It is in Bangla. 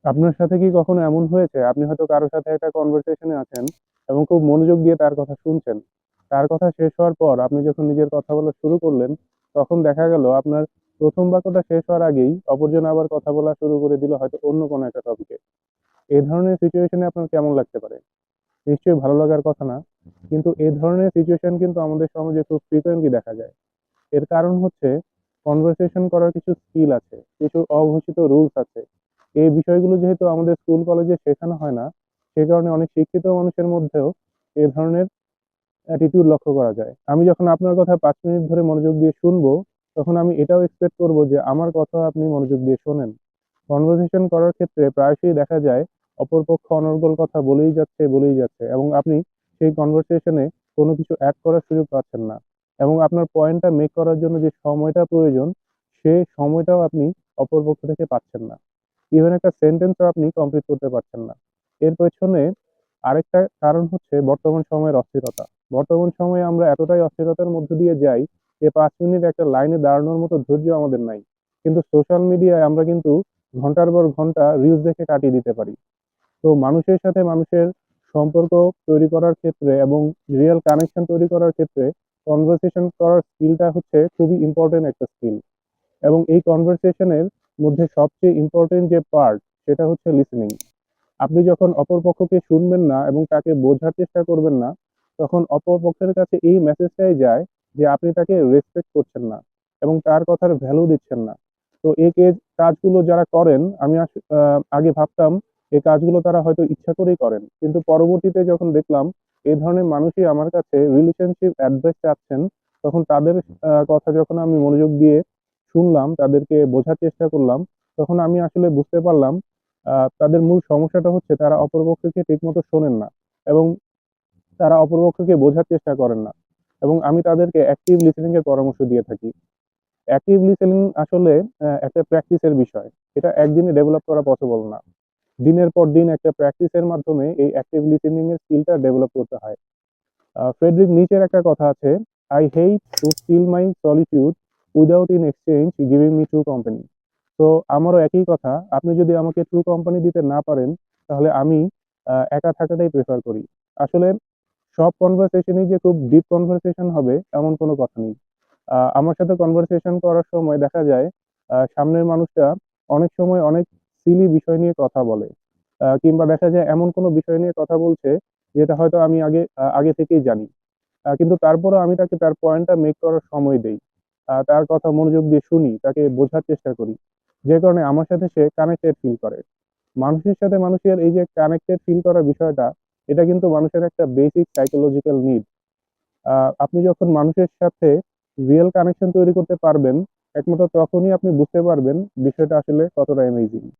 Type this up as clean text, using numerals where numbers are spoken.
আপনার সাথে কি কখনো এমন হয়েছে আপনি হয়তো কারোর সাথে একটা কনভারসেশনে আছেন এবং খুব মনোযোগ দিয়ে তার কথা শুনছেন। তার কথা শেষ হওয়ার পর আপনি যখন নিজের কথা বলা শুরু করলেন, তখন দেখা গেল আপনার প্রথম বাক্যটা শেষ হওয়ার আগেই অপরজন আবার কথা বলা শুরু করে দিল হয়তো অন্য কোনো একটা টপিকে। এই ধরনের সিচুয়েশনে আপনার কেমন লাগতে পারে? নিশ্চয়ই ভালো লাগার কথা না। কিন্তু এই ধরনের সিচুয়েশন কিন্তু আমাদের সমাজে খুব ফ্রিকোয়েন্টলি দেখা যায়। এর কারণ হচ্ছে কনভারসেশন করার কিছু স্কিল আছে, কিছু অঘোষিত রুলস আছে। এই বিষয়গুলো যেহেতু আমাদের স্কুল কলেজে শেখানো হয় না, সে কারণে অনেক শিক্ষিত মানুষের মধ্যেও এ ধরনের অ্যাটিটিউড লক্ষ্য করা যায়। আমি যখন আপনার কথা 5 মিনিট ধরে মনোযোগ দিয়ে শুনবো, তখন আমি এটাও এক্সপেক্ট করবো যে আমার কথা আপনি মনোযোগ দিয়ে শোনেন। কনভারসেশন করার ক্ষেত্রে প্রায়শই দেখা যায় অপরপক্ষ অনর্গল কথা বলেই যাচ্ছে এবং আপনি সেই কনভারসেশনে কোনো কিছু অ্যাড করার সুযোগ পাচ্ছেন না, এবং আপনার পয়েন্টটা মেক করার জন্য যে সময়টা প্রয়োজন সেই সময়টাও আপনি অপরপক্ষ থেকে পাচ্ছেন না। ইভেন একটা সেন্টেন্সও আপনি কমপ্লিট করতে পারছেন না। এর পেছনে আরেকটা কারণ হচ্ছে বর্তমান সময়ের অস্থিরতা। বর্তমান সময়ে আমরা এতটাই অস্থিরতার মধ্য দিয়ে যাই যে 5 মিনিট একটা লাইনে দাঁড়ানোর মতো ধৈর্য আমাদের নাই। কিন্তু সোশ্যাল মিডিয়ায় আমরা কিন্তু ঘন্টার পর ঘন্টা রিলস দেখে কাটিয়ে দিতে পারি। তো মানুষের সাথে মানুষের সম্পর্ক তৈরি করার ক্ষেত্রে এবং রিয়েল কানেকশন তৈরি করার ক্ষেত্রে কনভারসেশন করার স্কিলটা হচ্ছে খুবই ইম্পর্টেন্ট একটা স্কিল। এবং এই কনভারসেশনের মধ্যে সবচেয়ে ইম্পর্টেন্ট যে পার্ট, সেটা হচ্ছে লিসেনিং। আপনি যখন অপর পক্ষকে শুনবেন না এবং তাকে বোঝার চেষ্টা করবেন না, তখন অপর পক্ষের কাছে এই মেসেজটাই যায় যে আপনি তাকে রেসপেক্ট করছেন না এবং তার কথার ভ্যালু দিচ্ছেন না। তো এই কাজগুলো যারা করেন, আমি আগে ভাবতাম এই কাজগুলো তারা হয়তো ইচ্ছা করেই করেন, কিন্তু পরবর্তীতে যখন দেখলাম এই ধরনের মানুষই আমার কাছে রিলেশনশিপ অ্যাডভাইস চাচ্ছেন, তখন তাদের কথা যখন আমি মনোযোগ দিয়ে শুনলাম, তাদেরকে বোঝার চেষ্টা করলাম, তখন আমি আসলে বুঝতে পারলাম তাদের মূল সমস্যাটা হচ্ছে তারা অপরপক্ষকে ঠিকমতো শোনেন না এবং তারা অপরপক্ষকে বোঝার চেষ্টা করেন না। এবং আমি তাদেরকে অ্যাক্টিভ লিসেনিং এর পরামর্শ দিয়ে থাকি। অ্যাক্টিভ লিসেনিং আসলে একটা প্র্যাকটিসের বিষয়। এটা একদিনে ডেভেলপ করা পসিবল না। দিনের পর দিন একটা প্র্যাকটিসের মাধ্যমে এই অ্যাক্টিভ লিসেনিং এর স্কিলটা ডেভেলপ করতে হয়। ফ্রেডরিক নিচের একটা কথা আছে, I hate to steal my solitude without in exchange giving me true company. তো আমারও একই কথা, আপনি যদি আমাকে ট্রু কোম্পানি দিতে না পারেন, তাহলে আমি একা থাকাটাই প্রেফার করি। আসলে সব কনভারসেশনই যে খুব ডিপ কনভারসেশন হবে এমন কোনো কথা নেই। আমার সাথে কনভারসেশন করার সময় দেখা যায় সামনের মানুষটা অনেক সময় অনেক সিলি বিষয় নিয়ে কথা বলে, কিংবা দেখা যায় এমন কোনো বিষয় নিয়ে কথা বলছে যেটা হয়তো আমি আগে থেকেই জানি। কিন্তু তারপরেও আমি তাকে তার পয়েন্টটা মেক করার সময় দেই। তার কথা মনোযোগ দিয়ে শুনি, তাকে বোঝার চেষ্টা করি। যে কারণে আমার সাথে সে কানেক্টেড ফিল করে। মানুষের সাথে মানুষের এই যে কানেক্টেড ফিল করার বিষয়টা, এটা কিন্তু মানুষের একটা বেসিক সাইকোলজিক্যাল নিড। আপনি যখন মানুষের সাথে রিয়েল কানেকশন তৈরি করতে পারবেন, একমাত্র তখনই আপনি বুঝতে পারবেন বিষয়টা আসলে কতটা অ্যামেজিং।